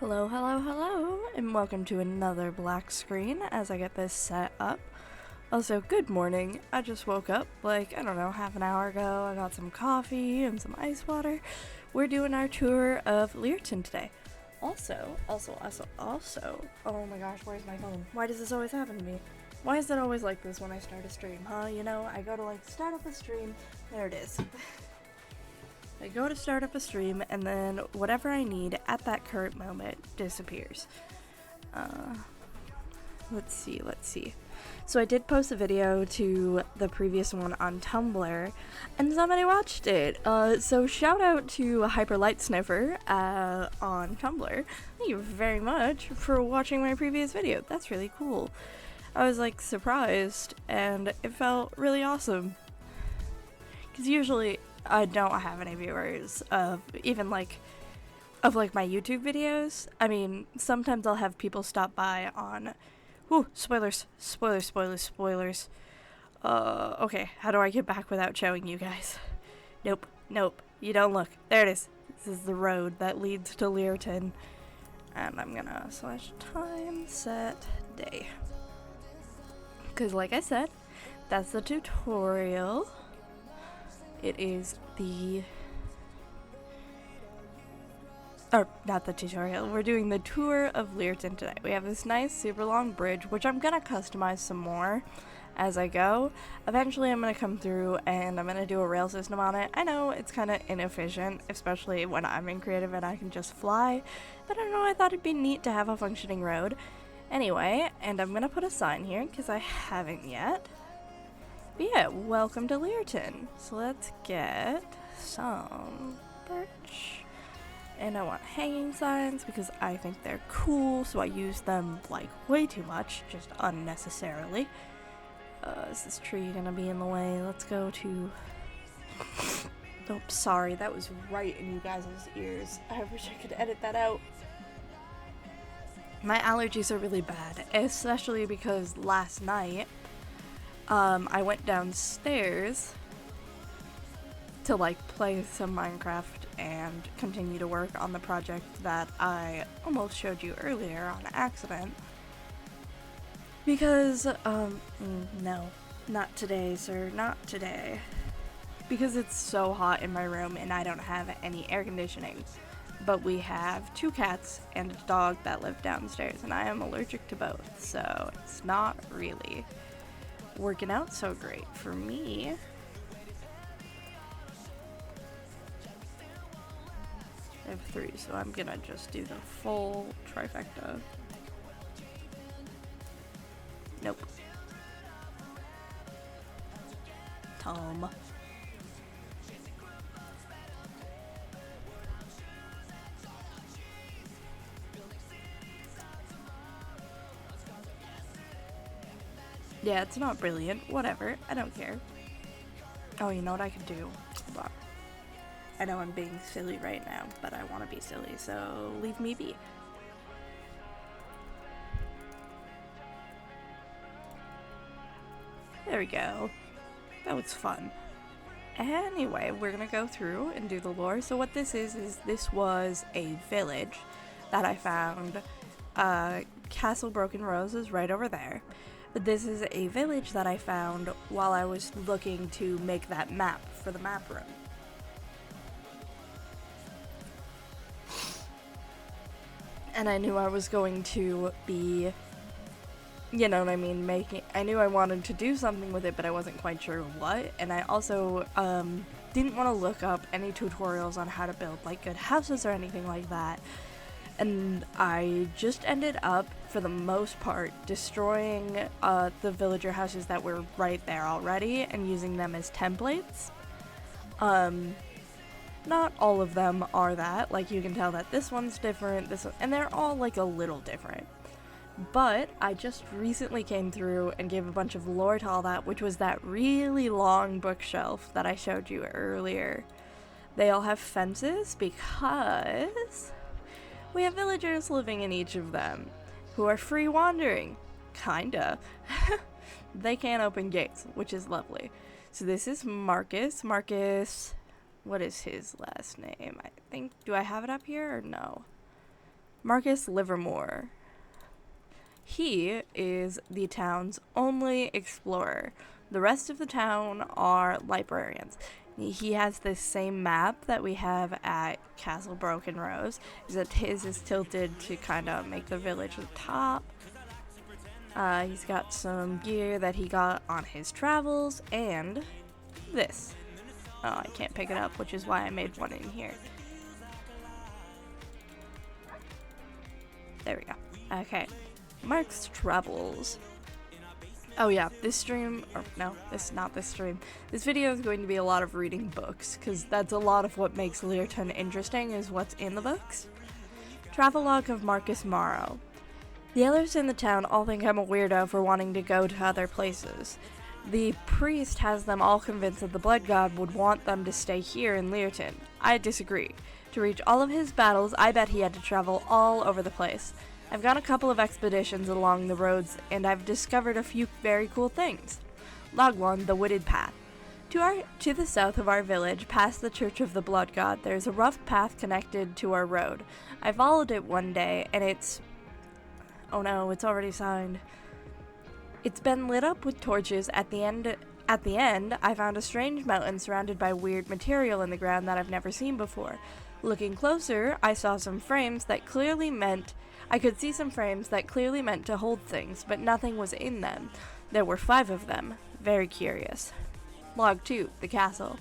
Hello, hello, hello, and welcome to another black screen as I get this set up. Also, good morning. I just woke up like, I don't know, half an hour ago. I got some coffee and some ice water. We're doing our tour of Lireton today. Also, oh my gosh, where's my phone? Why does this always happen to me? Why is it always like this when I start a stream, huh? You know, I go to like start up a stream, there it is. I go to start up a stream, and then whatever I need at that current moment disappears. Let's see. So I did post a video to the previous one on Tumblr, and somebody watched it. So shout out to Hyper Light Sniffer on Tumblr. Thank you very much for watching my previous video. That's really cool. I was like surprised, and it felt really awesome. Because usually I don't have any viewers of my YouTube videos. I mean, sometimes I'll have people stop by on, spoilers. Okay, how do I get back without showing you guys? Nope, you don't look. There it is. This is the road that leads to Lireton. And I'm gonna /time set day. Because like I said, that's the tutorial. It is not the tutorial, we're doing the tour of Lireton today. We have this nice super long bridge, which I'm gonna customize some more as I go. Eventually I'm gonna come through and I'm gonna do a rail system on it. I know it's kind of inefficient, especially when I'm in creative and I can just fly, but I don't know, I thought it'd be neat to have a functioning road. Anyway, and I'm gonna put a sign here, because I haven't yet. But yeah, welcome to Lireton. So let's get some birch. And I want hanging signs because I think they're cool, so I use them like way too much, just unnecessarily. Is this tree gonna be in the way? Let's go to... Oh, sorry, that was right in you guys' ears. I wish I could edit that out. My allergies are really bad, especially because last night I went downstairs to like play some Minecraft and continue to work on the project that I almost showed you earlier on accident. Because, no, not today, sir, not today. Because it's so hot in my room and I don't have any air conditioning. But we have 2 cats and a dog that live downstairs, and I am allergic to both, so it's not really working out so great for me. I have 3, so I'm gonna just do the full trifecta. Nope. Tom. Yeah, it's not brilliant. Whatever. I don't care. Oh, you know what I can do? Hold on. I know I'm being silly right now, but I want to be silly, so leave me be. There we go. That was fun. Anyway, we're gonna go through and do the lore. So what this is this was a village that I found. Castle Broken Rose is right over there. But this is a village that I found while I was looking to make that map for the map room. And I knew I was going to be, you know what I mean, I knew I wanted to do something with it, but I wasn't quite sure what. And I also didn't want to look up any tutorials on how to build like good houses or anything like that. And I just ended up, for the most part, destroying the villager houses that were right there already and using them as templates. Not all of them are that. Like, you can tell that this one's different, this one, and they're all like a little different. But I just recently came through and gave a bunch of lore to all that, which was that really long bookshelf that I showed you earlier. They all have fences because we have villagers living in each of them who are free wandering. Kinda. They can't open gates, which is lovely. So this is Marcus. Marcus, what is his last name? I think, do I have it up here or no? Marcus Livermore. He is the town's only explorer. The rest of the town are librarians. He has this same map that we have at Castle Broken Rose, except his is tilted to kind of make the village the top. He's got some gear that he got on his travels, and this. Oh, I can't pick it up, which is why I made one in here. There we go. Okay. Mark's travels. Oh yeah, this stream, or no, not this stream. This video is going to be a lot of reading books, because that's a lot of what makes Lireton interesting, is what's in the books. Travelogue of Marcus Morrow. The others in the town all think I'm a weirdo for wanting to go to other places. The priest has them all convinced that the blood god would want them to stay here in Lireton. I disagree. To reach all of his battles, I bet he had to travel all over the place. I've gone a couple of expeditions along the roads, and I've discovered a few very cool things. Log 1, the Wooded Path. To the south of our village, past the Church of the Blood God, there's a rough path connected to our road. I followed it one day, and it's... Oh no, it's already signed. It's been lit up with torches. At the end, I found a strange mountain surrounded by weird material in the ground that I've never seen before. Looking closer, I saw some frames that clearly meant... I could see some frames that clearly meant to hold things, but nothing was in them. There were 5 of them. Very curious. Log 2, the castle.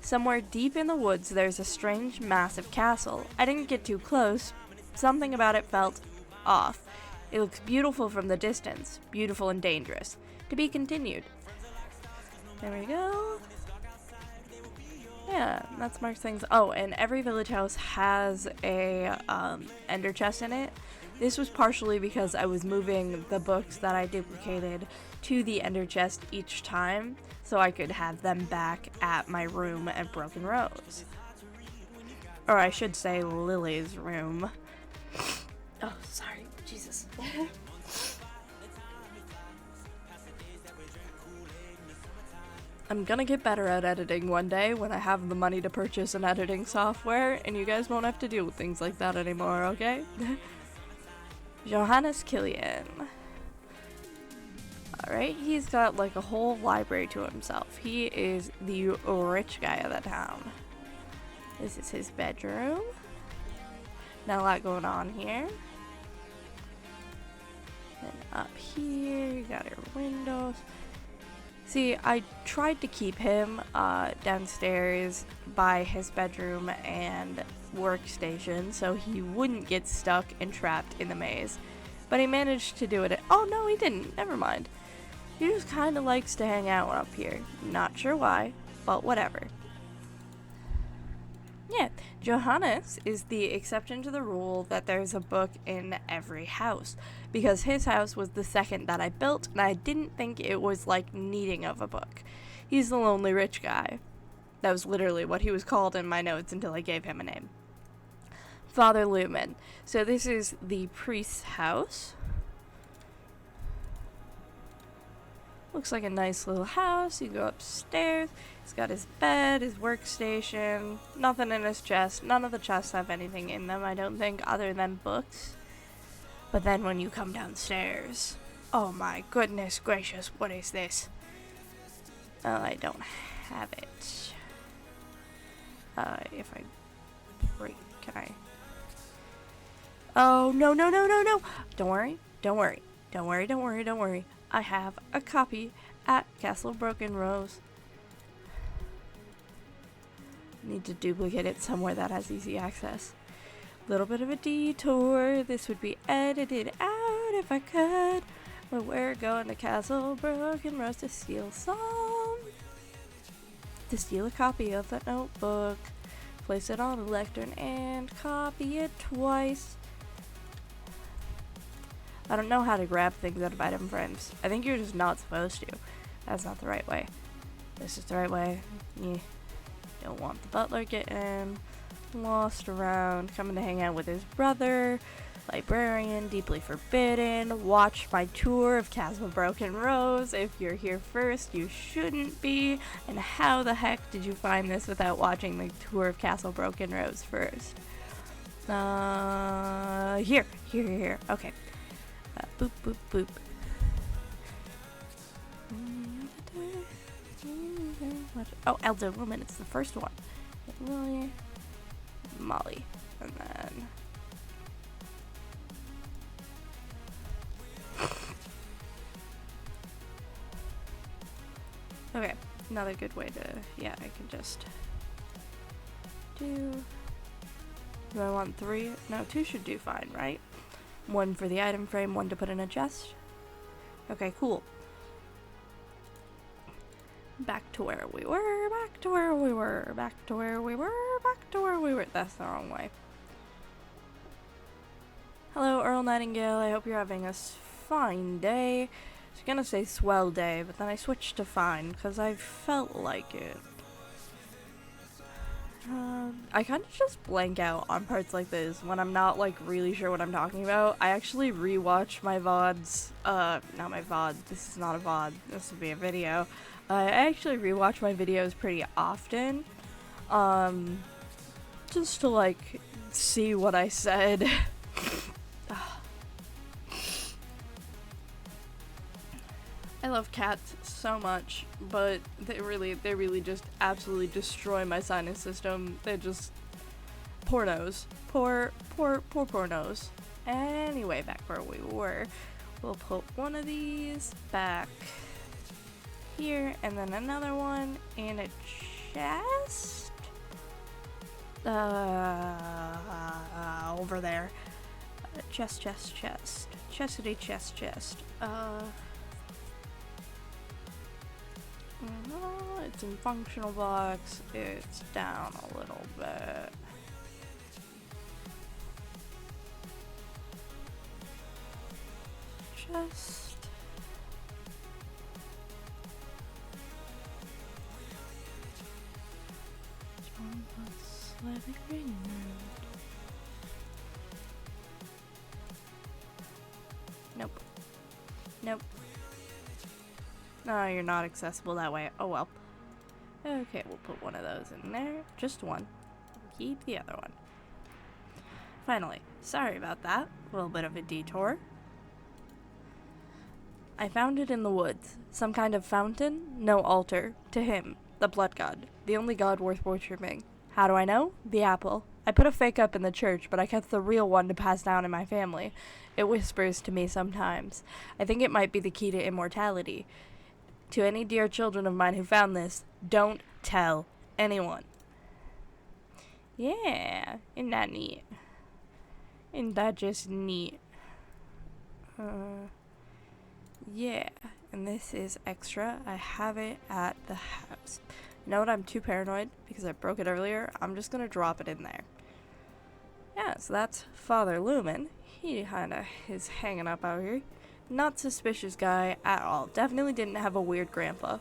Somewhere deep in the woods, there's a strange, massive castle. I didn't get too close. Something about it felt off. It looks beautiful from the distance. Beautiful and dangerous. To be continued. There we go. Yeah, that's Mark's things. Oh, and every village house has a ender chest in it. This was partially because I was moving the books that I duplicated to the ender chest each time, so I could have them back at my room at Broken Rose. Or I should say Lily's room. Oh, sorry. Jesus. I'm gonna get better at editing one day when I have the money to purchase an editing software, and you guys won't have to deal with things like that anymore, okay? Johannes Killian. Alright, he's got like a whole library to himself. He is the rich guy of the town. This is his bedroom. Not a lot going on here. Then up here, you got your windows. See, I tried to keep him downstairs by his bedroom and workstation so he wouldn't get stuck and trapped in the maze. But he managed to do it. Oh no, he didn't. Never mind. He just kind of likes to hang out up here. Not sure why, but whatever. Yeah, Johannes is the exception to the rule that there's a book in every house, because his house was the second that I built, and I didn't think it was like needing of a book. He's the lonely rich guy. That was literally what he was called in my notes until I gave him a name. Father Lumen. So this is the priest's house. Looks like a nice little house. You go upstairs. He's got his bed, his workstation, nothing in his chest. None of the chests have anything in them, I don't think, other than books. But then when you come downstairs, oh my goodness gracious, what is this? Oh, I don't have it. If I break, can I? Oh, no, no, no, no, no. Don't worry, don't worry, don't worry, don't worry, don't worry. I have a copy at Castle Broken Rose. Need to duplicate it somewhere that has easy access. Little bit of a detour. This would be edited out if I could. But we're going to Castle Broken Rose to steal a copy of that notebook. Place it on the lectern and copy it twice. I don't know how to grab things out of item frames. I think you're just not supposed to. That's not the right way. This is the right way. You don't want the butler getting lost around, coming to hang out with his brother. Librarian, deeply forbidden. Watch my tour of Castle Broken Rose. If you're here first, you shouldn't be. And how the heck did you find this without watching the tour of Castle Broken Rose first? Here. Okay. Boop, boop, boop. Oh, Elder Woman, it's the first one. Lily, Molly, and then... Okay, another good way to... Yeah, I can just... Do I want 3? No, 2 should do fine, right? 1 for the item frame, 1 to put in a chest. Okay, cool. Back to where we were, back to where we were, back to where we were, back to where we were. That's the wrong way. Hello, Earl Nightingale. I hope you're having a fine day. I was gonna say swell day, but then I switched to fine because I felt like it. I kind of just blank out on parts like this when I'm not like really sure what I'm talking about. I actually rewatch my VODs, not my VOD, this is not a VOD, this would be a video. I actually rewatch my videos pretty often, just to like see what I said. I love cats so much, but they really just absolutely destroy my sinus system. They're just pornos. Poor pornos. Anyway, back where we were. We'll put one of these back here, and then another one in a chest. Over there. Chest. Chestity chest. It's in functional box. It's down a little bit. Chest. Living room. Nope. No, you're not accessible that way. Oh well. Okay, we'll put one of those in there. Just one. Keep the other one. Finally. Sorry about that. A little bit of a detour. I found it in the woods. Some kind of fountain? No altar. To him. The blood god. The only god worth worshipping. How do I know? The apple. I put a fake up in the church, but I kept the real one to pass down in my family. It whispers to me sometimes. I think it might be the key to immortality. To any dear children of mine who found this, don't tell anyone. Yeah, isn't that neat? Isn't that just neat? Yeah, and this is extra. I have it at the house. You know what? I'm too paranoid because I broke it earlier. I'm just gonna drop it in there. Yeah, so that's Father Lumen. He kinda is hanging up out here. Not suspicious guy at all. Definitely didn't have a weird grandpa.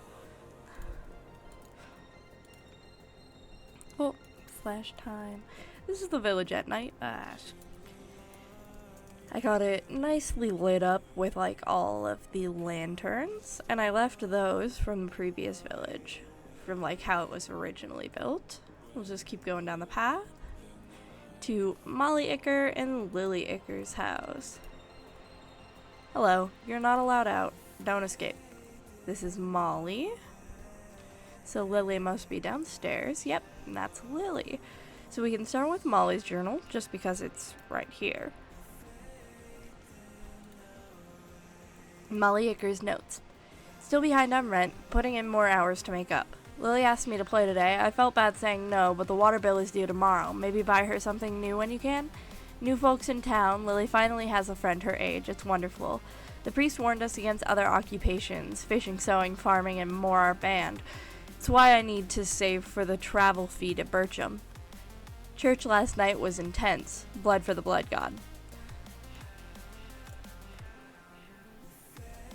Oh, flash time. This is the village at night. I got it nicely lit up with like all of the lanterns, and I left those from the previous village, from like how it was originally built. We'll just keep going down the path to Molly Icker and Lily Icker's house. Hello, you're not allowed out. Don't escape. This is Molly. So Lily must be downstairs. Yep, and that's Lily. So we can start with Molly's journal, just because it's right here. Molly Icker's notes. Still behind on rent, putting in more hours to make up. Lily asked me to play today. I felt bad saying no, but the water bill is due tomorrow. Maybe buy her something new when you can? New folks in town. Lily finally has a friend her age. It's wonderful. The priest warned us against other occupations, fishing, sewing, farming, and more are banned. It's why I need to save for the travel fee to Bircham. Church last night was intense. Blood for the blood god.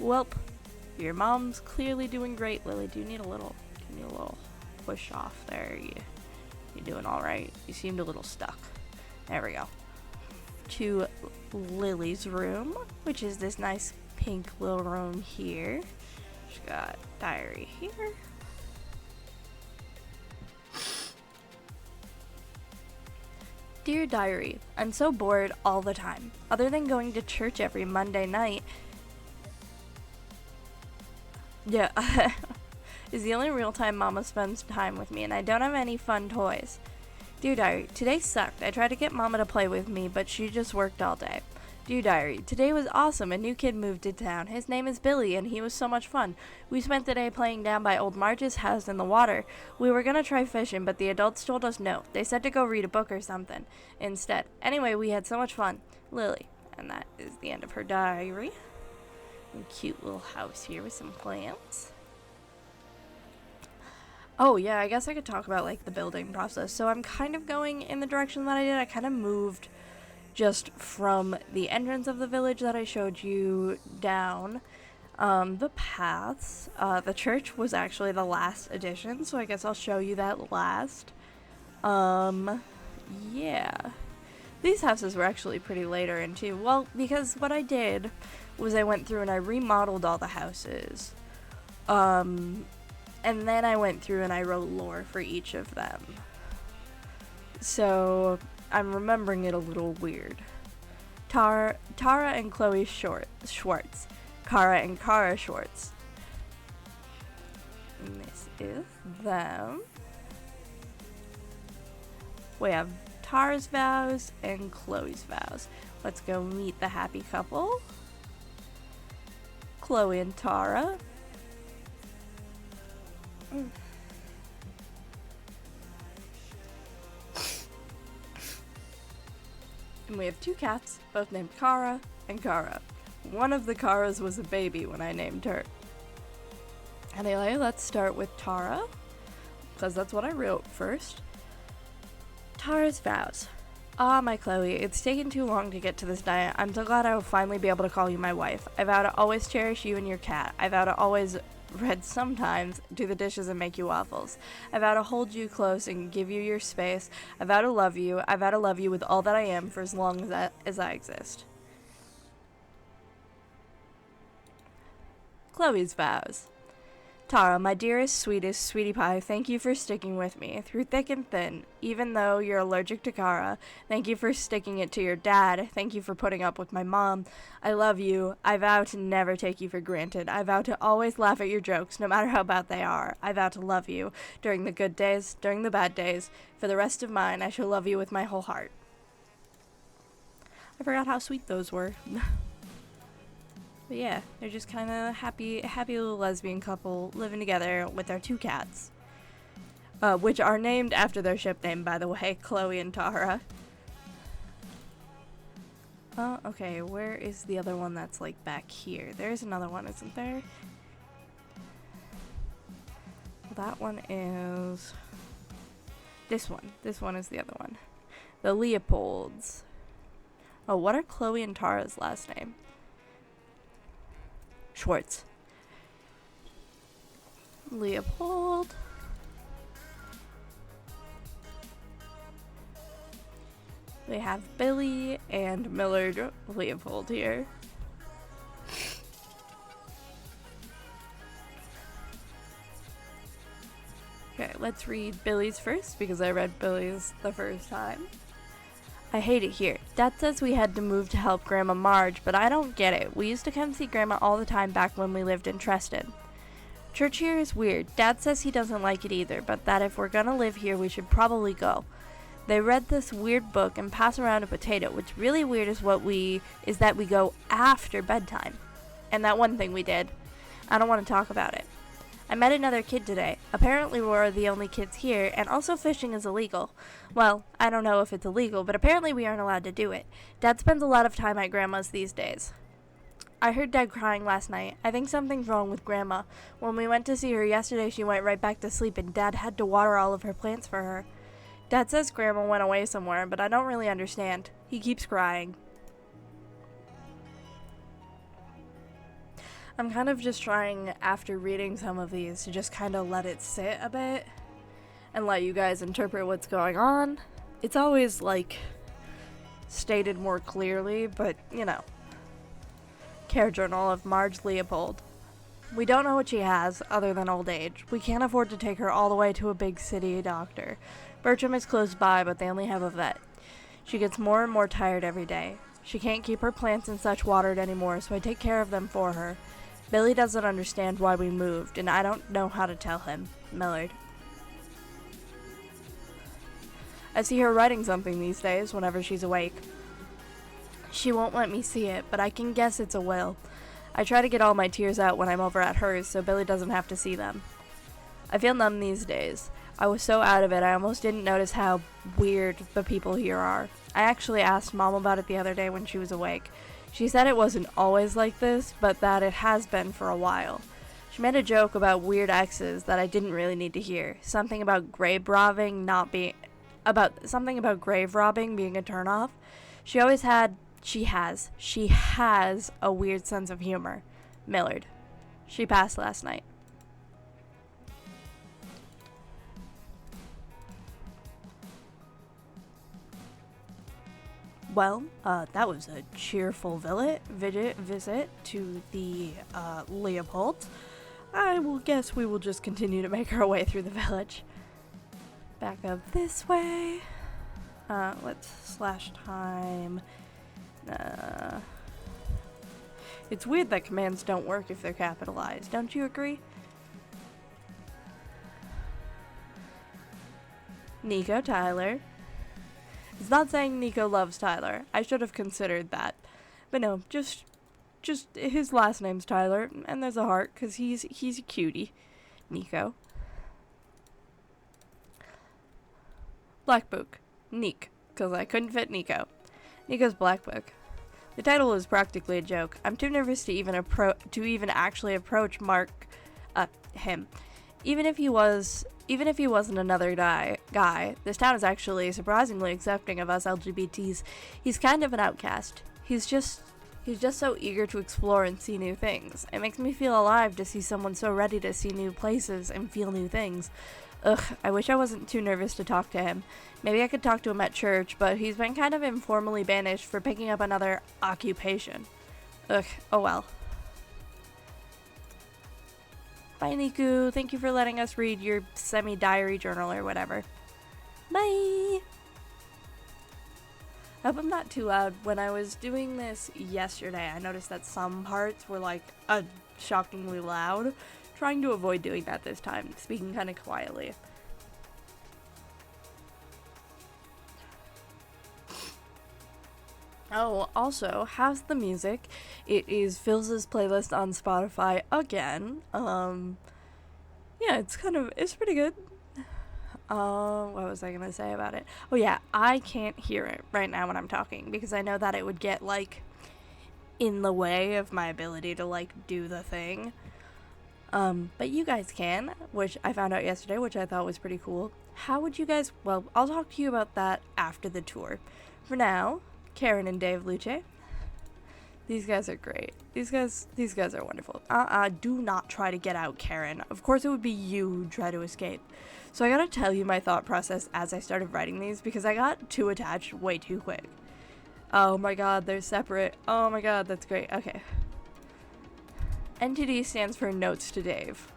Welp, your mom's clearly doing great, Lily. Do you need a little push off there? You doing all right? You seemed a little stuck. There we go. To Lily's room, which is this nice pink little room here. She's got diary here. Dear Diary, I'm so bored all the time. Other than going to church every Monday night, yeah, is the only real time Mama spends time with me, and I don't have any fun toys. Dear Diary, today sucked. I tried to get Mama to play with me, but she just worked all day. Dear Diary, today was awesome. A new kid moved to town. His name is Billy, and he was so much fun. We spent the day playing down by old Marge's house in the water. We were gonna try fishing, but the adults told us no. They said to go read a book or something instead. Anyway, we had so much fun. Lily. And that is the end of her diary. A cute little house here with some plants. Oh yeah, I guess I could talk about like the building process. So I'm kind of going in the direction that I did. I kind of moved just from the entrance of the village that I showed you down the paths. The church was actually the last addition, so I guess I'll show you that last. Yeah. These houses were actually pretty later in too. Well, because what I did was I went through and I remodeled all the houses. And then I went through and I wrote lore for each of them. So I'm remembering it a little weird. Tara and Chloe Schwartz. Kara and Kara Schwartz. And this is them. We have Tara's vows and Chloe's vows. Let's go meet the happy couple. Chloe and Tara. And we have two cats, both named Kara and Kara. One of the Karas was a baby when I named her. Anyway, let's start with Tara, because that's what I wrote first. Tara's vows. Ah, my Chloe, it's taken too long to get to this night. I'm so glad I will finally be able to call you my wife. I vow to always cherish you and your cat. I vow to always read sometimes, do the dishes and make you waffles. I vow to hold you close and give you your space. I vow to love you. I vow to love you with all that I am for as long as I exist. Chloe's vows. Tara, my dearest, sweetest, sweetie pie, thank you for sticking with me through thick and thin. Even though you're allergic to Kara, thank you for sticking it to your dad. Thank you for putting up with my mom. I love you. I vow to never take you for granted. I vow to always laugh at your jokes, no matter how bad they are. I vow to love you during the good days, during the bad days. For the rest of mine, I shall love you with my whole heart. I forgot how sweet those were. But yeah, they're just kind of happy little lesbian couple living together with their two cats. Which are named after their ship name, by the way, Chloe and Tara. Okay, where is the other one that's like back here? There's another one, isn't there? That one is this one. This one is the other one. The Leopolds. Oh, what are Chloe and Tara's last name? Schwartz. Leopold. We have Billy and Millard Leopold here. Okay, let's read Billy's first because I read Billy's the first time. I hate it here. Dad says we had to move to help Grandma Marge, but I don't get it. We used to come see Grandma all the time back when we lived in Treston. Church here is weird. Dad says he doesn't like it either, but that if we're gonna live here, we should probably go. They read this weird book and pass around a potato. What's really weird is that we go after bedtime. And that one thing we did. I don't want to talk about it. I met another kid today. Apparently we're the only kids here, and also fishing is illegal. Well, I don't know if it's illegal, but apparently we aren't allowed to do it. Dad spends a lot of time at Grandma's these days. I heard Dad crying last night. I think something's wrong with Grandma. When we went to see her yesterday, she went right back to sleep, and Dad had to water all of her plants for her. Dad says Grandma went away somewhere, but I don't really understand. He keeps crying. I'm kind of just trying, after reading some of these, to just kind of let it sit a bit and let you guys interpret what's going on. It's always, like, stated more clearly, but, you know. Care Journal of Marge Leopold. We don't know what she has, other than old age. We can't afford to take her all the way to a big city doctor. Bertram is close by, but they only have a vet. She gets more and more tired every day. She can't keep her plants and such watered anymore, so I take care of them for her. Billy doesn't understand why we moved, and I don't know how to tell him. Millard. I see her writing something these days whenever she's awake. She won't let me see it, but I can guess it's a will. I try to get all my tears out when I'm over at hers, so Billy doesn't have to see them. I feel numb these days. I was so out of it, I almost didn't notice how weird the people here are. I actually asked Mom about it the other day when she was awake. She said it wasn't always like this, but that it has been for a while. She made a joke about weird exes that I didn't really need to hear. Something about grave robbing being a turnoff. She has a weird sense of humor. Millard. She passed last night. Well, that was a cheerful visit to the Leopold. I will guess we will just continue to make our way through the village. Back up this way. Let's slash time. It's weird that commands don't work if they're capitalized. Don't you agree? Nico Tyler. It's not saying Nico loves Tyler. I should have considered that. But no, just his last name's Tyler, and there's a heart, because he's a cutie. Nico. Black Book. Neek, because I couldn't fit Nico. Nico's Black Book. The title is practically a joke. I'm too nervous to even actually approach him. Even if he wasn't another guy, this town is actually surprisingly accepting of us LGBTs. He's kind of an outcast. He's just so eager to explore and see new things. It makes me feel alive to see someone so ready to see new places and feel new things. Ugh, I wish I wasn't too nervous to talk to him. Maybe I could talk to him at church, but he's been kind of informally banished for picking up another occupation. Ugh, oh well. Bye, Niku. Thank you for letting us read your semi-diary journal or whatever. Bye! I hope I'm not too loud. When I was doing this yesterday, I noticed that some parts were shockingly loud. Trying to avoid doing that this time, speaking kind of quietly. Oh, also, how's the music? It is Phil's playlist on Spotify again. Yeah, it's pretty good. What was I gonna say about it? Oh yeah, I can't hear it right now when I'm talking because I know that it would get in the way of my ability to do the thing. But you guys can, which I found out yesterday, which I thought was pretty cool. How would you guys, well, I'll talk to you about that after the tour. For now, Karen and Dave Luce. These guys are great. These guys are wonderful. Do not try to get out, Karen. Of course it would be you who try to escape. So I gotta tell you my thought process as I started writing these because I got too attached way too quick. Oh my god, they're separate. Oh my god, that's great. Okay. NTD stands for Notes to Dave,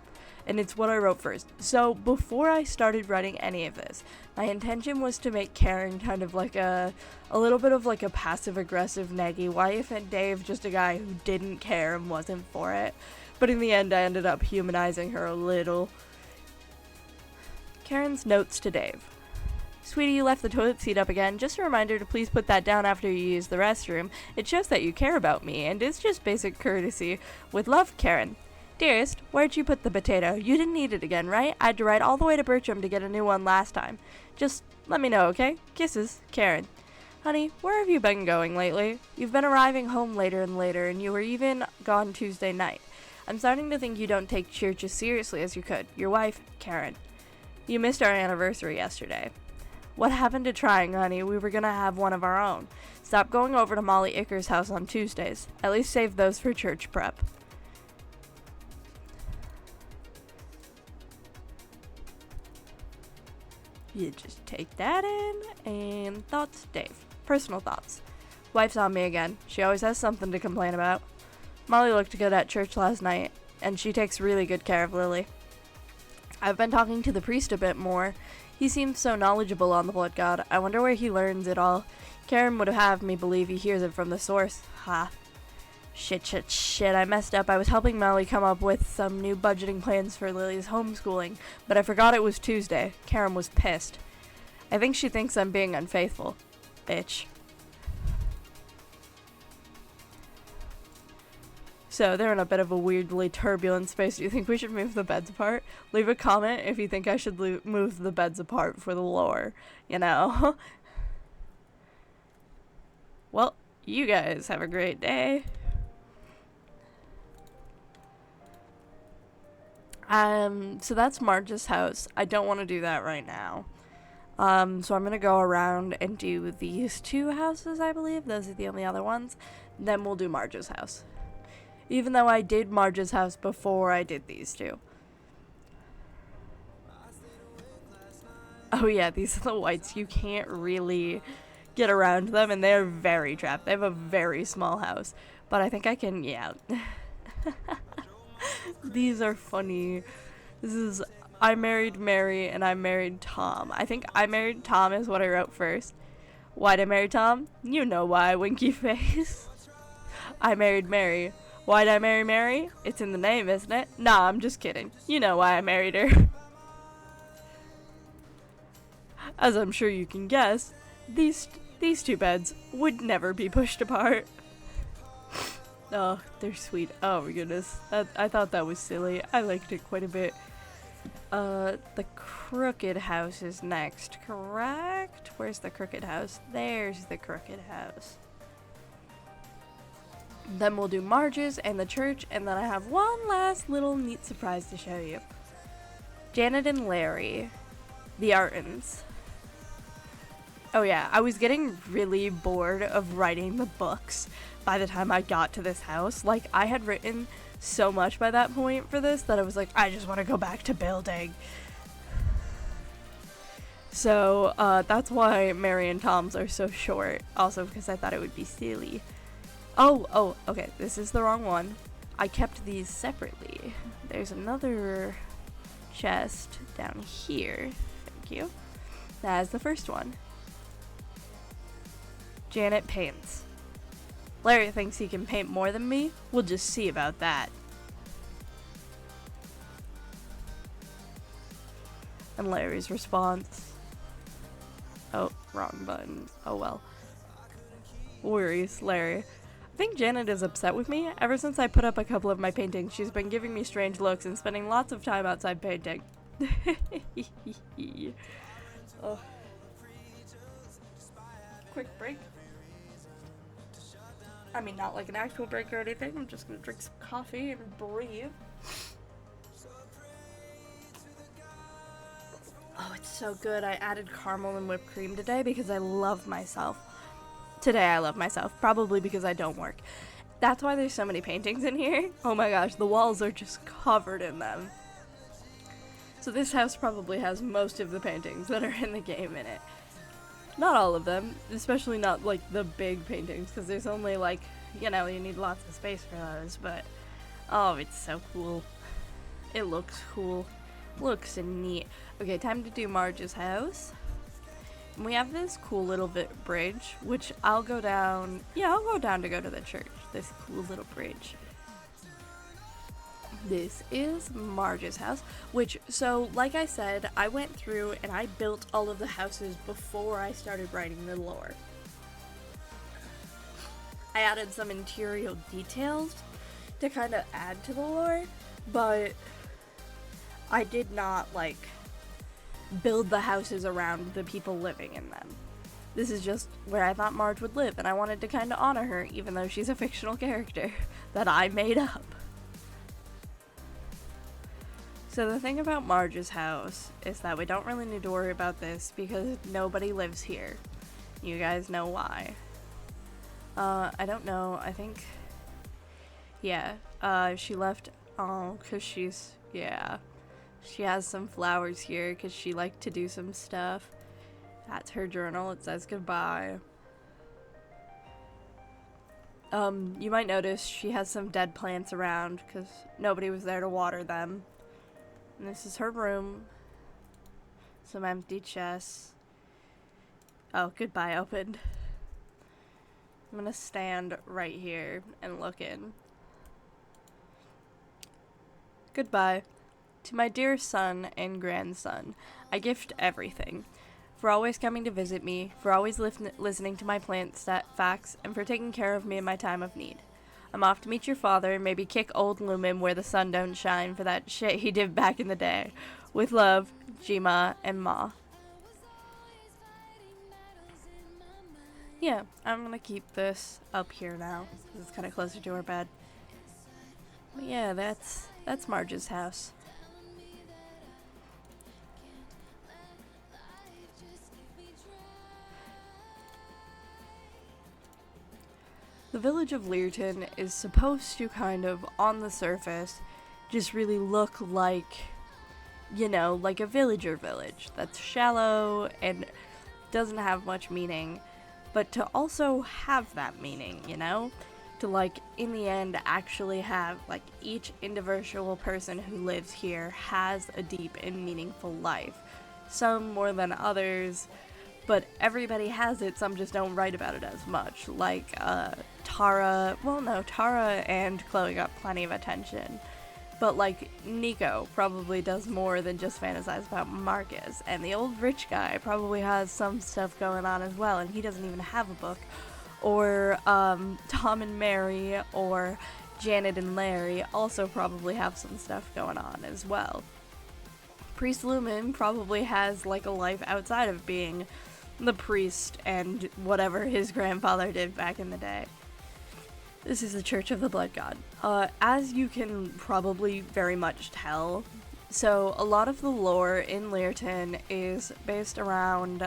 and it's what I wrote first. So before I started writing any of this, my intention was to make Karen kind of a little bit of a passive-aggressive neggy wife, and Dave just a guy who didn't care and wasn't for it. But in the end, I ended up humanizing her a little. Karen's Notes to Dave. Sweetie, you left the toilet seat up again. Just a reminder to please put that down after you use the restroom. It shows that you care about me, and it's just basic courtesy. With love, Karen. Dearest, where'd you put the potato? You didn't eat it again, right? I had to ride all the way to Bertram to get a new one last time. Just let me know, okay? Kisses, Karen. Honey, where have you been going lately? You've been arriving home later and later, and you were even gone Tuesday night. I'm starting to think you don't take church as seriously as you could. Your wife, Karen. You missed our anniversary yesterday. What happened to trying, honey? We were gonna have one of our own. Stop going over to Molly Icker's house on Tuesdays. At least save those for church prep. You just take that in, and thoughts, Dave. Personal thoughts. Wife's on me again. She always has something to complain about. Molly looked good at church last night, and she takes really good care of Lily. I've been talking to the priest a bit more. He seems so knowledgeable on the blood god. I wonder where he learns it all. Karen would have me believe he hears it from the source. Ha. Shit, I messed up. I was helping Molly come up with some new budgeting plans for Lily's homeschooling, but I forgot it was Tuesday. Karen was pissed. I think she thinks I'm being unfaithful. Bitch. So they're in a bit of a weirdly turbulent space. Do you think we should move the beds apart? Leave a comment if you think I should move the beds apart for the lore, you know? Well, you guys have a great day. So that's Marge's house. I don't want to do that right now. So I'm gonna go around and do these two houses, I believe. Those are the only other ones. Then we'll do Marge's house. Even though I did Marge's house before I did these two. Oh yeah, these are the whites. You can't really get around them, and they're very trapped. They have a very small house. But I think I can, yeah. These are funny. This is I married Mary and I married Tom. I think I married Tom is what I wrote first. Why'd I marry Tom? You know why, winky face. I married Mary. Why'd I marry Mary? It's in the name, isn't it? Nah, I'm just kidding. You know why I married her. As I'm sure you can guess, these two beds would never be pushed apart. Oh, they're sweet. Oh my goodness. I thought that was silly. I liked it quite a bit. The crooked house is next, correct? Where's the crooked house? There's the crooked house. Then we'll do Marge's and the church, and then I have one last little neat surprise to show you. Janet and Larry, the Artons. Oh yeah, I was getting really bored of writing the books by the time I got to this house. Like, I had written so much by that point for this that I was like, I just want to go back to building. So, that's why Mary and Tom's are so short. Also because I thought it would be silly. Oh, okay, this is the wrong one. I kept these separately. There's another chest down here. Thank you. That is the first one. Janet paints. Larry thinks he can paint more than me. We'll just see about that. And Larry's response. Oh, wrong button. Oh well. Worries, Larry. I think Janet is upset with me. Ever since I put up a couple of my paintings, she's been giving me strange looks and spending lots of time outside painting. Oh. Quick break. I mean, not like an actual break or anything. I'm just gonna drink some coffee and breathe. Oh, it's so good. I added caramel and whipped cream today because I love myself. Today I love myself, probably because I don't work. That's why there's so many paintings in here. Oh my gosh, the walls are just covered in them. So this house probably has most of the paintings that are in the game in it. Not all of them, especially not like the big paintings, because there's only like, you know, you need lots of space for those, but oh, it's so cool. It looks cool. Looks neat. Okay, time to do Marge's house. And we have this cool little bridge, which I'll go down. Yeah, I'll go down to go to the church. This cool little bridge. This is Marge's house, which, so like I said, I went through and I built all of the houses before I started writing the lore. I added some interior details to kind of add to the lore, but I did not like build the houses around the people living in them. This is just where I thought Marge would live, and I wanted to kind of honor her, even though she's a fictional character that I made up. So the thing about Marge's house is that we don't really need to worry about this because nobody lives here. You guys know why. I don't know, I think, yeah, she left, cause she's, yeah, she has some flowers here cause she liked to do some stuff. That's her journal, it says goodbye. You might notice she has some dead plants around cause nobody was there to water them. And this is her room. Some empty chests. Oh, goodbye opened. I'm gonna stand right here and look in. Goodbye. To my dear son and grandson, I gift everything. For always coming to visit me, for always listening to my plant facts, and for taking care of me in my time of need. I'm off to meet your father and maybe kick old Lumen where the sun don't shine for that shit he did back in the day. With love, Jima and Ma. Yeah, I'm gonna keep this up here now, because it's kind of closer to our bed. But yeah, that's Marge's house. The village of Lireton is supposed to kind of, on the surface, just really look like, you know, like a villager village that's shallow and doesn't have much meaning, but to also have that meaning, you know? To, like, in the end, actually have, like, each individual person who lives here has a deep and meaningful life. Some more than others, but everybody has it, some just don't write about it as much. Like, Tara and Chloe got plenty of attention. But, like, Nico probably does more than just fantasize about Marcus. And the old rich guy probably has some stuff going on as well, and he doesn't even have a book. Or, Tom and Mary, or Janet and Larry also probably have some stuff going on as well. Priest Lumen probably has, like, a life outside of being the priest and whatever his grandfather did back in the day. This is the Church of the Blood God. As you can probably very much tell, so a lot of the lore in Lireton is based around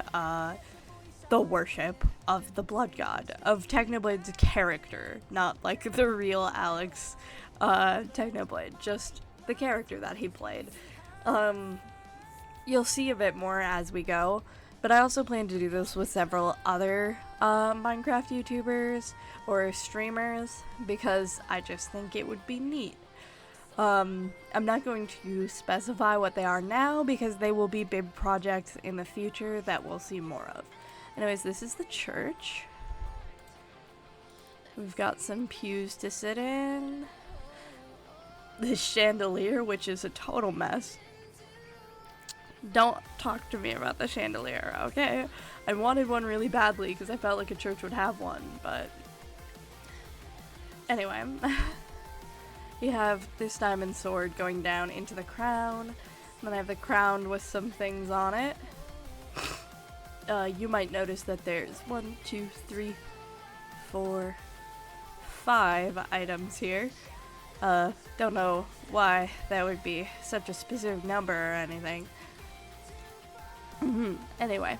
the worship of the Blood God, of Technoblade's character, not like the real Alex Technoblade, just the character that he played. You'll see a bit more as we go, but I also plan to do this with several other Minecraft YouTubers or streamers, because I just think it would be neat. I'm not going to specify what they are now, because they will be big projects in the future that we'll see more of. Anyways, this is the church. We've got some pews to sit in. The chandelier, which is a total mess. Don't talk to me about the chandelier, okay? I wanted one really badly because I felt like a church would have one, but anyway. You have this diamond sword going down into the crown, and then I have the crown with some things on it. You might notice that there's 1, 2, 3, 4, 5 items here. Don't know why that would be such a specific number or anything. Anyway,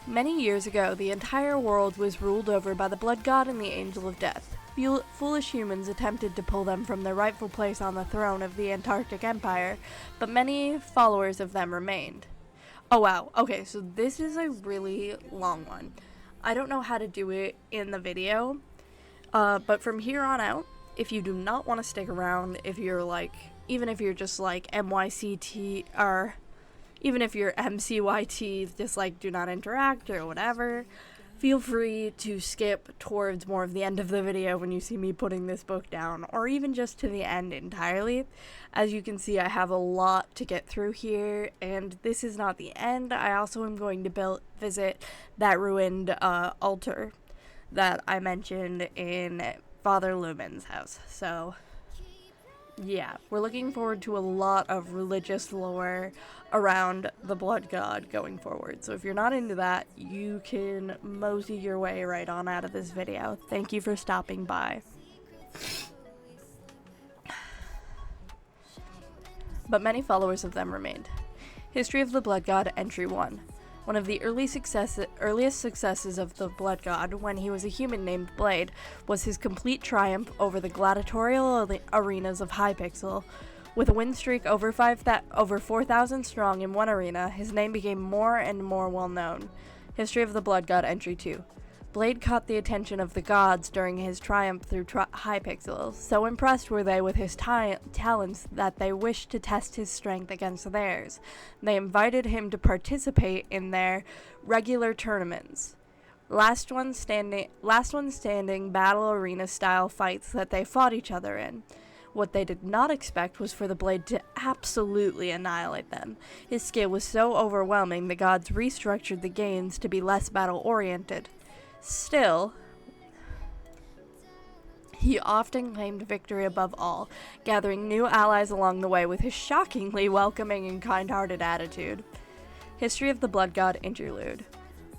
many years ago, the entire world was ruled over by the Blood God and the Angel of Death. Foolish humans attempted to pull them from their rightful place on the throne of the Antarctic Empire, but many followers of them remained. Oh wow, okay, so this is a really long one. I don't know how to do it in the video, but from here on out, if you do not want to stick around, if you're like, even if you're just like MYCT, or even if you're MCYT, just like do not interact or whatever, feel free to skip towards more of the end of the video when you see me putting this book down, or even just to the end entirely. As you can see, I have a lot to get through here, and this is not the end. I also am going to visit that ruined altar that I mentioned in Father Lumen's house. So yeah, we're looking forward to a lot of religious lore around the Blood God going forward. So if you're not into that, you can mosey your way right on out of this video. Thank you for stopping by. But many followers of them remained. History of the Blood God, Entry 1. One of the earliest successes of the Blood God, when he was a human named Blade, was his complete triumph over the gladiatorial arenas of Hypixel. With a win streak over 4,000 strong in one arena, his name became more and more well known. History of the Blood God, Entry 2. Blade caught the attention of the gods during his triumph through Hypixel. So impressed were they with his talents that they wished to test his strength against theirs. They invited him to participate in their regular tournaments. Last one standing battle arena style fights that they fought each other in. What they did not expect was for the Blade to absolutely annihilate them. His skill was so overwhelming the gods restructured the games to be less battle-oriented. Still, he often claimed victory above all, gathering new allies along the way with his shockingly welcoming and kind-hearted attitude. History of the Blood God Interlude.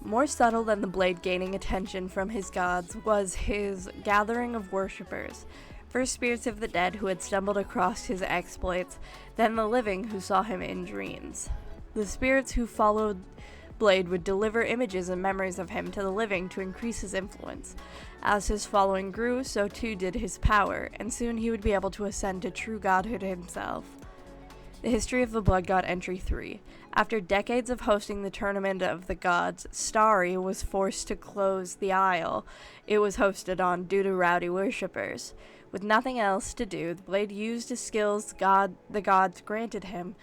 More subtle than the Blade gaining attention from his gods was his gathering of worshippers. First spirits of the dead who had stumbled across his exploits, then the living who saw him in dreams. The spirits who followed Blade would deliver images and memories of him to the living to increase his influence. As his following grew, so too did his power, and soon he would be able to ascend to true godhood himself. The History of the Blood God Entry 3. After decades of hosting the Tournament of the Gods, Starry was forced to close the Isle it was hosted on due to rowdy worshippers. With nothing else to do, the Blade used the skills the gods granted him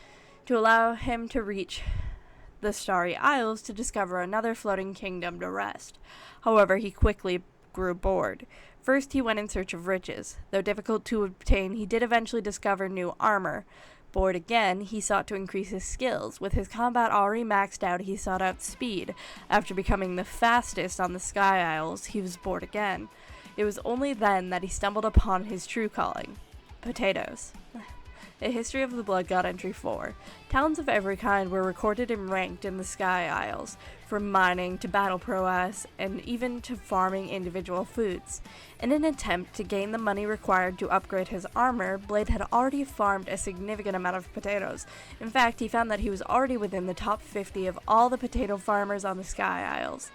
to allow him to reach the Starry Isles to discover another floating kingdom to rest. However, he quickly grew bored. First, he went in search of riches. Though difficult to obtain, he did eventually discover new armor. Bored again, he sought to increase his skills. With his combat already maxed out, he sought out speed. After becoming the fastest on the Sky Isles, he was bored again. It was only then that he stumbled upon his true calling. Potatoes. The History of the Blood God Entry 4. Talents of every kind were recorded and ranked in the Sky Isles, from mining to battle prowess, and even to farming individual foods. In an attempt to gain the money required to upgrade his armor, Blade had already farmed a significant amount of potatoes. In fact, he found that he was already within the top 50 of all the potato farmers on the Sky Isles.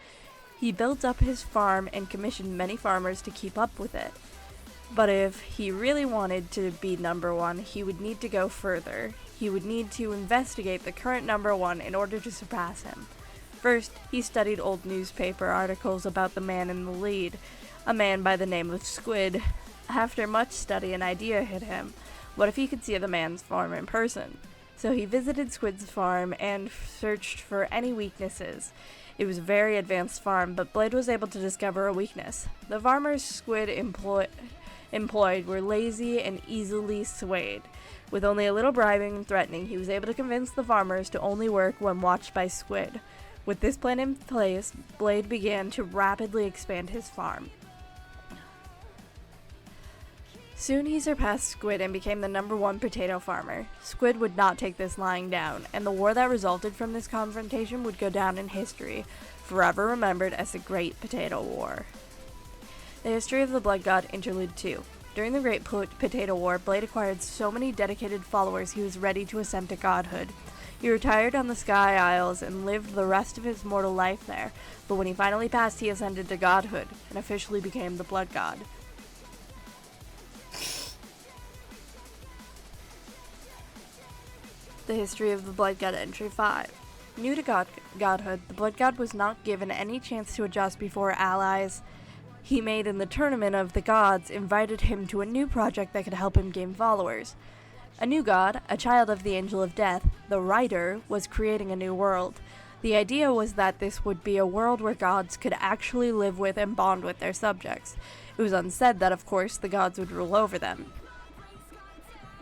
He built up his farm and commissioned many farmers to keep up with it. But if he really wanted to be number one, he would need to go further. He would need to investigate the current number one in order to surpass him. First, he studied old newspaper articles about the man in the lead, a man by the name of Squid. After much study, an idea hit him. What if he could see the man's farm in person? So he visited Squid's farm and searched for any weaknesses. It was a very advanced farm, but Blade was able to discover a weakness. The farmers Squid employed were lazy and easily swayed. With only a little bribing and threatening, he was able to convince the farmers to only work when watched by Squid. With this plan in place, Blade began to rapidly expand his farm. Soon he surpassed Squid and became the number one potato farmer. Squid would not take this lying down, and the war that resulted from this confrontation would go down in history, forever remembered as the Great Potato War. The History of the Blood God Interlude 2. During the Great Potato War, Blade acquired so many dedicated followers he was ready to ascend to godhood. He retired on the Sky Isles and lived the rest of his mortal life there, but when he finally passed, he ascended to godhood and officially became the Blood God. The History of the Blood God Entry 5. New to godhood, the Blood God was not given any chance to adjust before allies he made in the Tournament of the Gods invited him to a new project that could help him gain followers. A new god, a child of the Angel of Death, the Writer, was creating a new world. The idea was that this would be a world where gods could actually live with and bond with their subjects. It was unsaid that, of course, the gods would rule over them.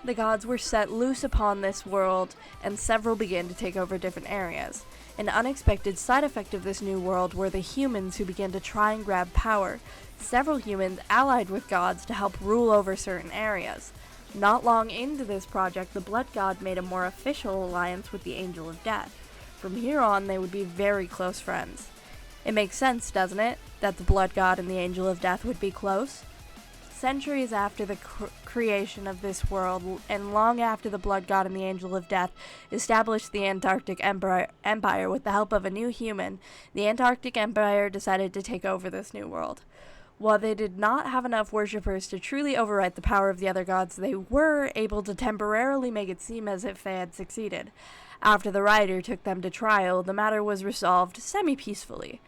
The gods were set loose upon this world, and several began to take over different areas. An unexpected side effect of this new world were the humans who began to try and grab power. Several humans allied with gods to help rule over certain areas. Not long into this project, the Blood God made a more official alliance with the Angel of Death. From here on, they would be very close friends. It makes sense, doesn't it, that the Blood God and the Angel of Death would be close? Centuries after the creation of this world, and long after the Blood God and the Angel of Death established the Antarctic Empire with the help of a new human, the Antarctic Empire decided to take over this new world. While they did not have enough worshippers to truly overwrite the power of the other gods, they were able to temporarily make it seem as if they had succeeded. After the Writer took them to trial, the matter was resolved semi-peacefully.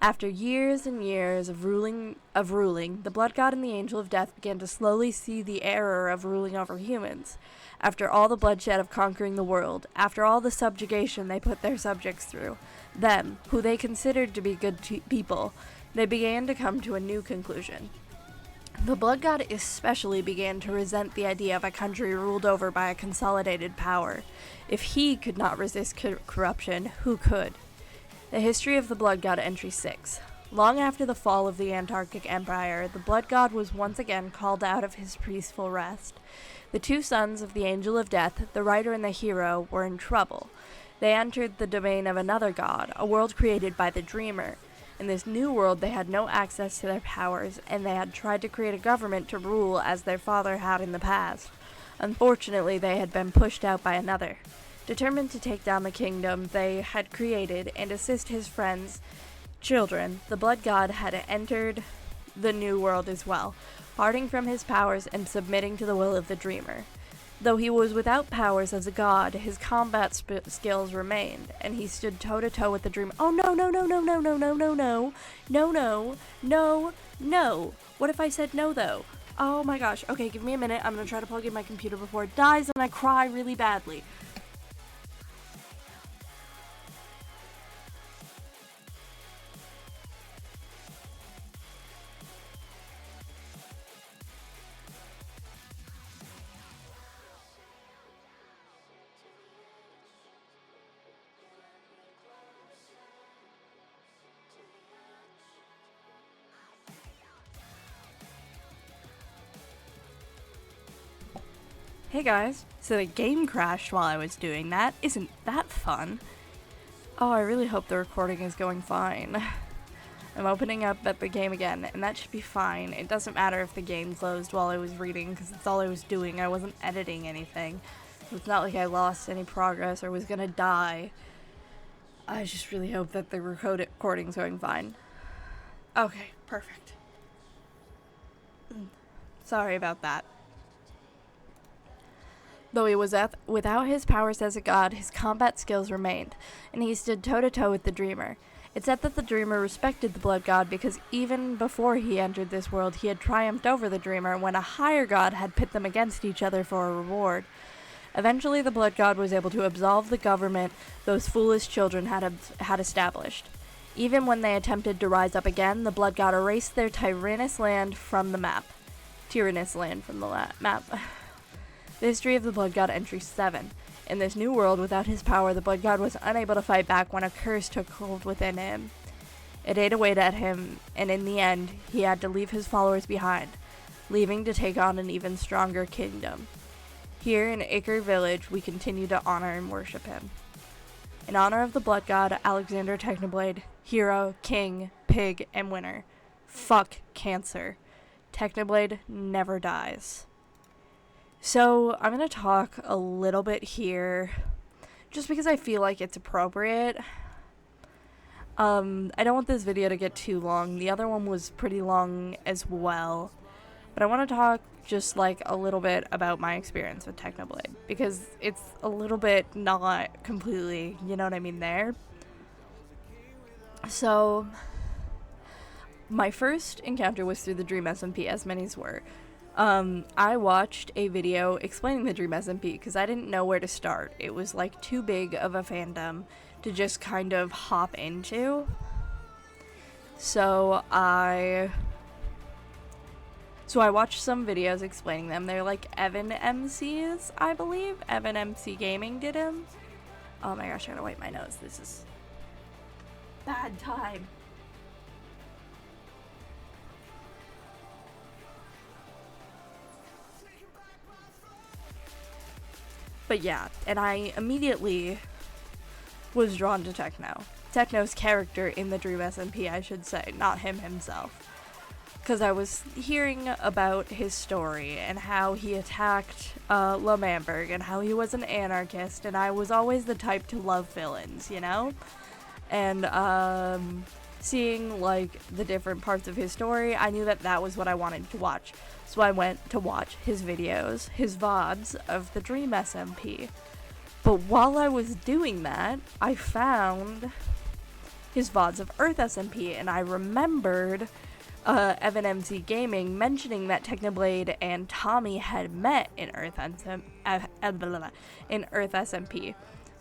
After years and years of ruling, the Blood God and the Angel of Death began to slowly see the error of ruling over humans. After all the bloodshed of conquering the world, after all the subjugation they put their subjects through, them, who they considered to be good people, they began to come to a new conclusion. The Blood God especially began to resent the idea of a country ruled over by a consolidated power. If he could not resist corruption, who could? The History of the Blood God, Entry 6. Long after the fall of the Antarctic Empire, the Blood God was once again called out of his peaceful rest. The two sons of the Angel of Death, the writer and the hero, were in trouble. They entered the domain of another god, a world created by the Dreamer. In this new world, they had no access to their powers, and they had tried to create a government to rule as their father had in the past. Unfortunately, they had been pushed out by another. Determined to take down the kingdom they had created and assist his friends' children, the Blood God had entered the new world as well, parting from his powers and submitting to the will of the Dreamer. Though he was without powers as a god, his combat skills remained, and he stood toe-to-toe with the Dreamer. Oh, no, no, no, no, no, no, no, no, no, no, no, no, no. What if I said no, though? Oh my gosh. Okay, give me a minute. I'm gonna try to plug in my computer before it dies and I cry really badly. Hey guys, so the game crashed while I was doing that. Isn't that fun? Oh, I really hope the recording is going fine. I'm opening up at the game again, and that should be fine. It doesn't matter if the game closed while I was reading, because that's all I was doing. I wasn't editing anything. It's not like I lost any progress or was gonna die. I just really hope that the recording's going fine. Okay, perfect. Sorry about that. Though he was without his powers as a god, his combat skills remained, and he stood toe-to-toe with the Dreamer. It's said that the Dreamer respected the Blood God because even before he entered this world, he had triumphed over the Dreamer when a higher god had pit them against each other for a reward. Eventually, the Blood God was able to absolve the government those foolish children had established. Even when they attempted to rise up again, the Blood God erased their tyrannous land from the map. The History of the Blood God, Entry 7. In this new world, without his power, the Blood God was unable to fight back when a curse took hold within him. It ate away at him, and in the end, he had to leave his followers behind, leaving to take on an even stronger kingdom. Here in Acre Village, we continue to honor and worship him. In honor of the Blood God, Alexander Technoblade, hero, king, pig, and winner. Fuck cancer. Technoblade never dies. So, I'm going to talk a little bit here, just because I feel like it's appropriate. I don't want this video to get too long. The other one was pretty long as well. But I want to talk just like a little bit about my experience with Technoblade, because it's a little bit not completely, you know what I mean, there. So, my first encounter was through the Dream SMP, as many's were. I watched a video explaining the Dream SMP because I didn't know where to start. It was like too big of a fandom to just kind of hop into. So I watched some videos explaining them. They're like Evan MCs, I believe. Evan MC Gaming did him. Oh my gosh, I gotta wipe my nose. This is bad time. But yeah, and I immediately was drawn to Techno. Techno's character in the Dream SMP, I should say, not him himself. Because I was hearing about his story and how he attacked Lamamberg and how he was an anarchist, and I was always the type to love villains, you know? And seeing like the different parts of his story, I knew that that was what I wanted to watch. So I went to watch his videos, his VODs of the Dream SMP. But while I was doing that, I found his VODs of Earth SMP, and I remembered Evan MC Gaming mentioning that Technoblade and Tommy had met in Earth SMP.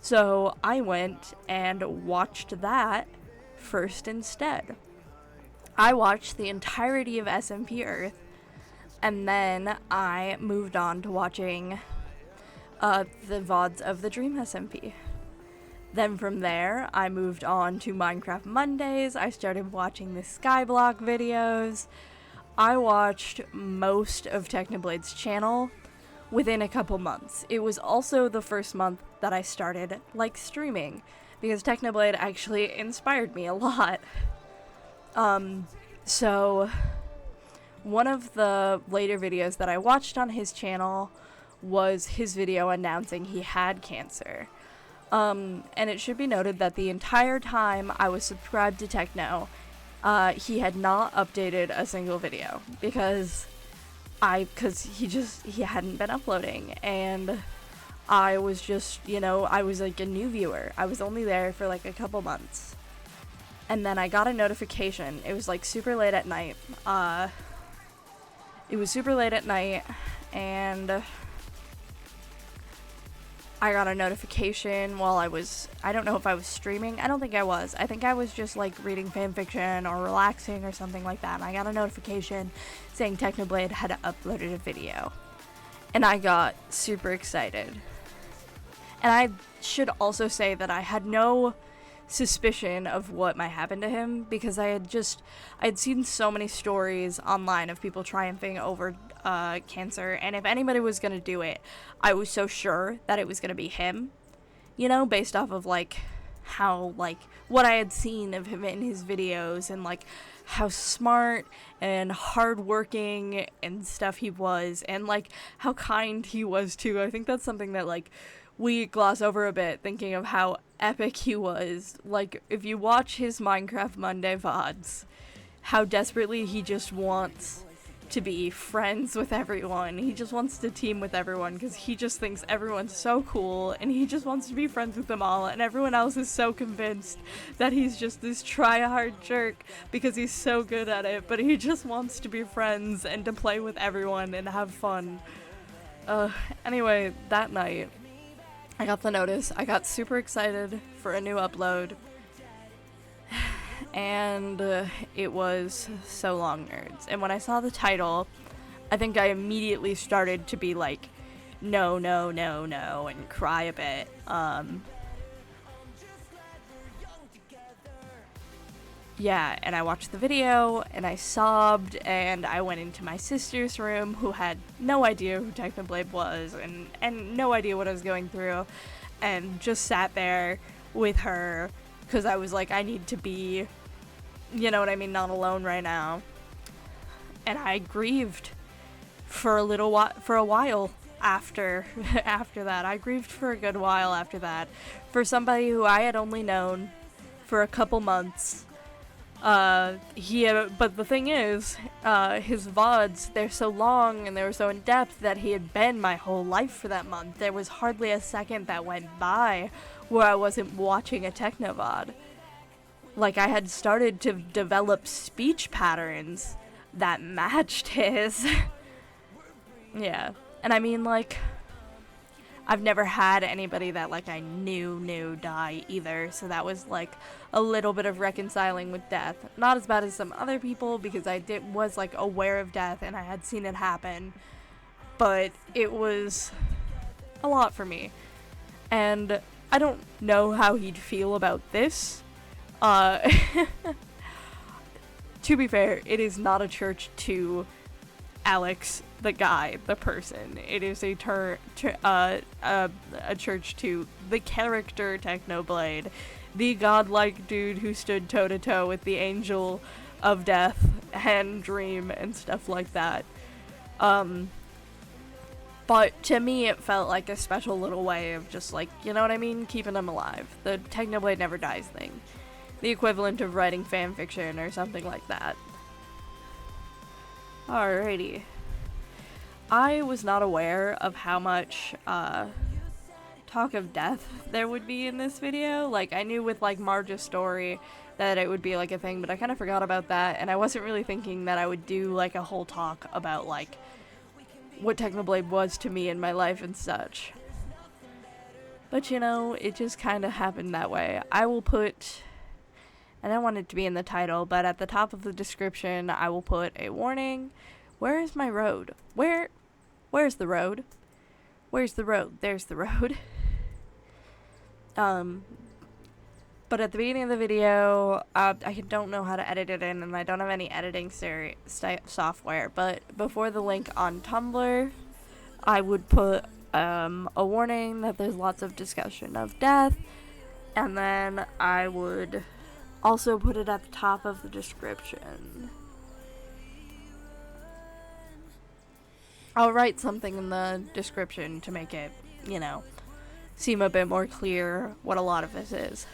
So I went and watched that first instead. I watched the entirety of SMP Earth, and then I moved on to watching the VODs of the Dream SMP. Then from there, I moved on to Minecraft Mondays. I started watching the Skyblock videos. I watched most of Technoblade's channel within a couple months. It was also the first month that I started streaming, because Technoblade actually inspired me a lot. So one of the later videos that I watched on his channel was his video announcing he had cancer. And it should be noted that the entire time I was subscribed to Techno, he had not updated a single video, because he hadn't been uploading, and I was just, I was like a new viewer. I was only there for like a couple months. And then I got a notification. It was like super late at night. It was super late at night, and I got a notification while I don't know if I was streaming. I don't think I was. I think I was just like reading fanfiction or relaxing or something like that. And I got a notification saying Technoblade had uploaded a video. And I got super excited. And I should also say that I had no suspicion of what might happen to him, because I had seen so many stories online of people triumphing over cancer, and if anybody was gonna do it, I was so sure that it was gonna be him, based off of how what I had seen of him in his videos, and how smart and hardworking and stuff he was, and how kind he was too. I think that's something that we gloss over a bit, thinking of how epic he was. If you watch his Minecraft Monday VODs, how desperately he just wants to be friends with everyone. He just wants to team with everyone, because he just thinks everyone's so cool, and he just wants to be friends with them all, and everyone else is so convinced that he's just this try-hard jerk because he's so good at it, but he just wants to be friends and to play with everyone and have fun. Anyway, that night, I got the notice. I got super excited for a new upload, and it was So Long Nerds. And when I saw the title, I think I immediately started to be like, no, no, no, no, and cry a bit. Yeah, and I watched the video, and I sobbed, and I went into my sister's room, who had no idea who Technoblade was, and no idea what I was going through, and just sat there with her, because I was like, I need to be, not alone right now. And I grieved for a while after that. I grieved for a good while after that, for somebody who I had only known for a couple months. But the thing is, his VODs, they're so long and they were so in-depth that he had been my whole life for that month. There was hardly a second that went by where I wasn't watching a Techno VOD. I had started to develop speech patterns that matched his. Yeah. And I mean, I've never had anybody that I knew die either, so that was a little bit of reconciling with death. Not as bad as some other people, because I was aware of death and I had seen it happen, but it was a lot for me. And I don't know how he'd feel about this. To be fair, it is not a church to Alex, the guy, the person. It is a church to the character Technoblade, the godlike dude who stood toe-to-toe with the angel of death and Dream and stuff like that. But to me, it felt like a special little way of just keeping him alive. The Technoblade never dies thing. The equivalent of writing fanfiction or something like that. Alrighty. I was not aware of how much talk of death there would be in this video. Like, I knew with, like, Marge's story that it would be, like, a thing, but I kind of forgot about that, and I wasn't really thinking that I would do, like, a whole talk about, like, what Technoblade was to me in my life and such. But, you know, it just kind of happened that way. I will put, I don't want it to be in the title, but at the top of the description, I will put a warning. Where is my road? Where's the road? Where's the road? There's the road. But at the beginning of the video, I don't know how to edit it in, and I don't have any editing software, but before the link on Tumblr, I would put a warning that there's lots of discussion of death, and then I would also put it at the top of the description. I'll write something in the description to make it, you know, seem a bit more clear what a lot of this is.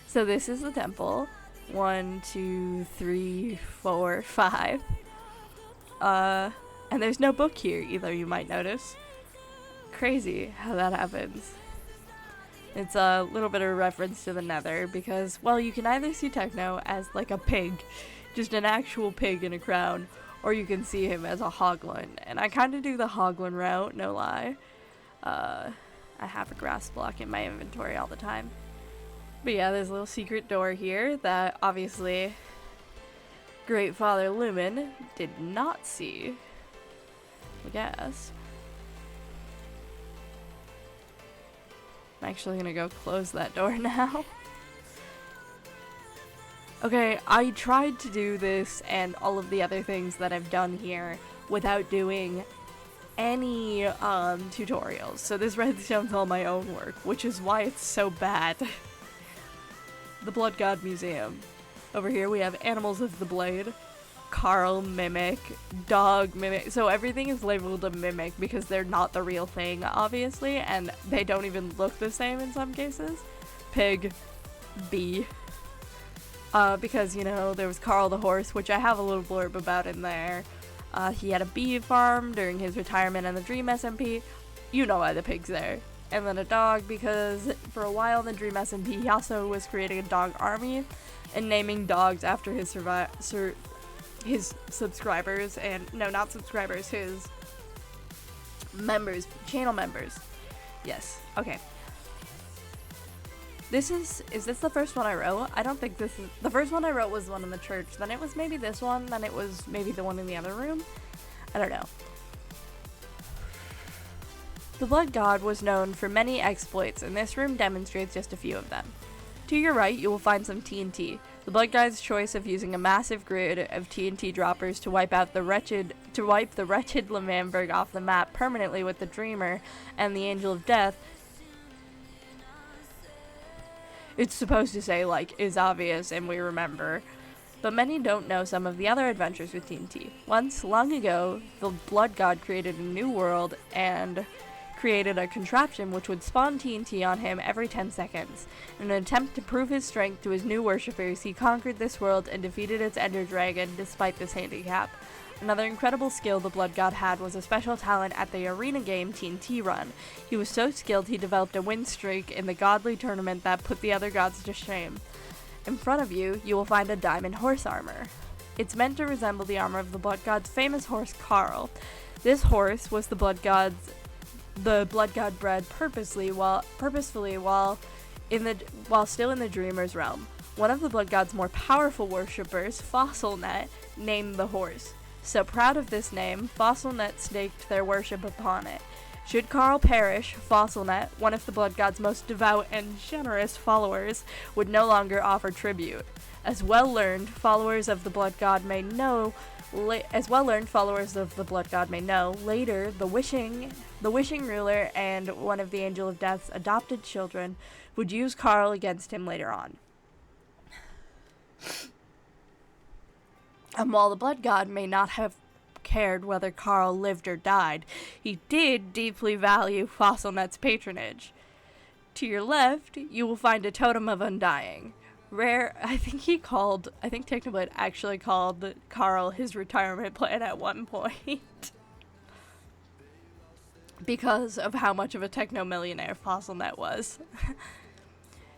So this is the temple. 1, 2, 3, 4, 5. And there's no book here either, you might notice. Crazy how that happens. It's a little bit of a reference to the Nether because, well, you can either see Techno as like a pig, just an actual pig in a crown, or you can see him as a hoglin. And I kind of do the hoglin route, no lie. I have a grass block in my inventory all the time. But yeah, there's a little secret door here that obviously Great Father Lumen did not see, I guess. I'm actually gonna go close that door now. Okay, I tried to do this and all of the other things that I've done here without doing any tutorials. So this redstone's all my own work, which is why it's so bad. The Blood God Museum. Over here we have Animals of the Blade, Carl Mimic, Dog Mimic. So everything is labeled a mimic because they're not the real thing, obviously, and they don't even look the same in some cases. Pig, Bee. Because, you know, there was Carl the horse, which I have a little blurb about in there. He had a bee farm during his retirement in the Dream SMP. You know why the pig's there. And then a dog, because for a while in the Dream SMP, he also was creating a dog army and naming dogs after his subscribers, and no, not subscribers, his members, channel members. Yes, okay. Is this the first one I wrote? I don't think this is, the first one I wrote was the one in the church, then it was maybe this one, then it was maybe the one in the other room. I don't know. The Blood God was known for many exploits, and this room demonstrates just a few of them. To your right, you will find some TNT. The Blood God's choice of using a massive grid of TNT droppers to wipe the wretched Lemamberg off the map permanently with the Dreamer and the Angel of Death. It's supposed to say, like, is obvious and we remember. But many don't know some of the other adventures with TNT. Once, long ago, the Blood God created a new world and created a contraption which would spawn TNT on him every 10 seconds. In an attempt to prove his strength to his new worshippers, he conquered this world and defeated its Ender Dragon despite this handicap. Another incredible skill the Blood God had was a special talent at the arena game TNT Run. He was so skilled he developed a win streak in the godly tournament that put the other gods to shame. In front of you, you will find a diamond horse armor. It's meant to resemble the armor of the Blood God's famous horse Carl. This horse was the Blood God bred purposefully while still in the Dreamer's realm. One of the Blood God's more powerful worshippers, FossilNet, named the horse. So proud of this name, FossilNet staked their worship upon it. Should Carl perish, FossilNet, one of the Blood God's most devout and generous followers, would no longer offer tribute. As well-learned followers of the Blood God may know, later the wishing ruler and one of the Angel of Death's adopted children would use Carl against him later on. And while the Blood God may not have cared whether Carl lived or died, he did deeply value FossilNet's patronage. To your left, you will find a Totem of Undying. Rare, I think Technoblade actually called Carl his retirement plan at one point. because of how much of a techno-millionaire FossilNet was.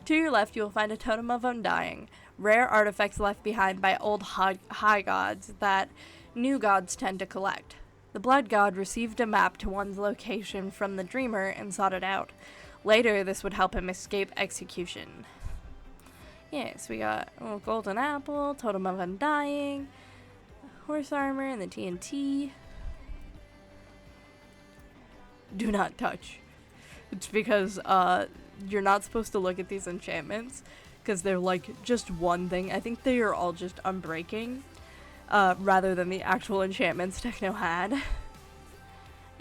To your left, you will find a Totem of Undying, rare artifacts left behind by old high gods that new gods tend to collect. The Blood God received a map to one's location from the Dreamer and sought it out. Later, this would help him escape execution. Yes, we got a little golden apple, Totem of Undying, horse armor, and the TNT. Do not touch. It's because you're not supposed to look at these enchantments because they're like just one thing. I think they are all just unbreaking rather than the actual enchantments Techno had.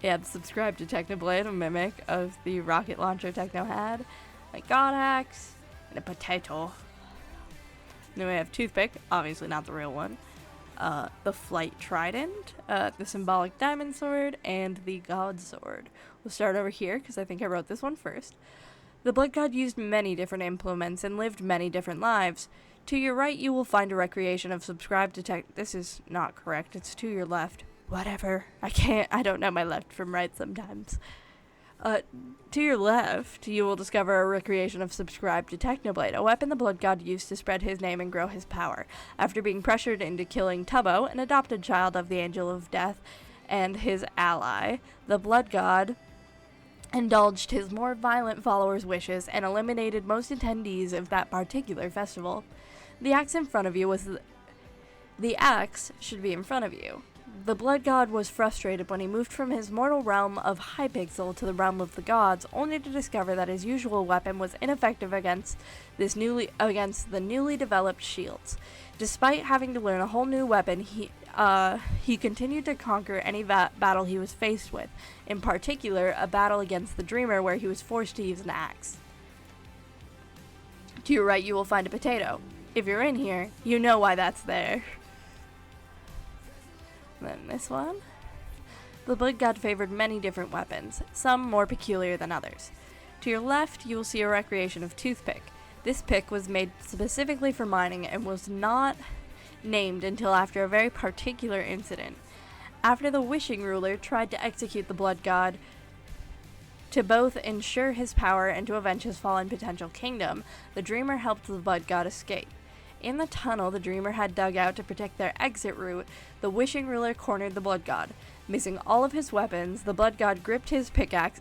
Yeah, subscribe to Technoblade, a mimic of the rocket launcher Techno had. A god axe and a potato. Then we have Toothpick, obviously not the real one. The Flight Trident, the Symbolic Diamond Sword, and the God Sword. We'll start over here, because I think I wrote this one first. The Blood God used many different implements and lived many different lives. To your right, you will find a recreation of Subscribe to Tech... This is not correct, it's to your left. Whatever. I don't know my left from right sometimes. To your left, you will discover a recreation of Subscribe to Technoblade, a weapon the Blood God used to spread his name and grow his power. After being pressured into killing Tubbo, an adopted child of the Angel of Death, and his ally, the Blood God indulged his more violent followers' wishes and eliminated most attendees of that particular festival. The axe in front of you was the axe should be in front of you. The Blood God was frustrated when he moved from his mortal realm of Hypixel to the realm of the gods, only to discover that his usual weapon was ineffective against the newly developed shields. Despite having to learn a whole new weapon, he continued to conquer any battle he was faced with, in particular a battle against the Dreamer where he was forced to use an axe. To your right, you will find a potato. If you're in here, you know why that's there. Then this one. The Blood God favored many different weapons, some more peculiar than others. To your left, you will see a recreation of Toothpick. This pick was made specifically for mining and was not named until after a very particular incident. After the Wishing Ruler tried to execute the Blood God to both ensure his power and to avenge his fallen potential kingdom, the Dreamer helped the Blood God escape. In the tunnel the Dreamer had dug out to protect their exit route, the Wishing Ruler cornered the Blood God. Missing all of his weapons, the Blood God gripped his pickaxe